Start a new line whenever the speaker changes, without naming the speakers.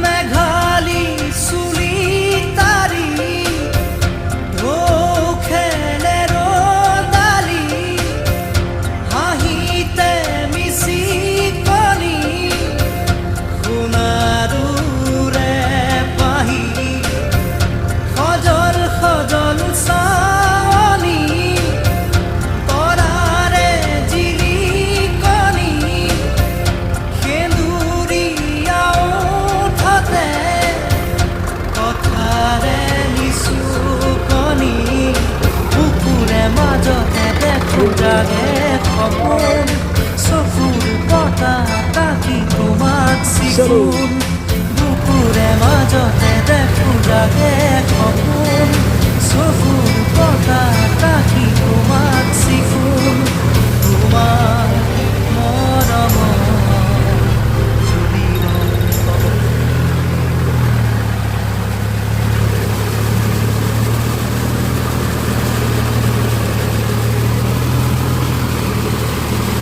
মেঘালী চুলি তাৰি ঢৌ খেলে ৰ'দালি হাঁহিতে মিচিকনি সোণাৰুৰে পাহি সজল সজল চাৱনি তৰাৰে জিলিকনি সেন্দুৰীয়া ওঠতে কথাৰে নিচুকনি বুকুৰে মাজতে দেখোঁ জাগে সপোন চকুৰ বতাহ কাটি তোমাক চিকুণ বুকুৰে মাজতে দেখোঁ জাগে সপোন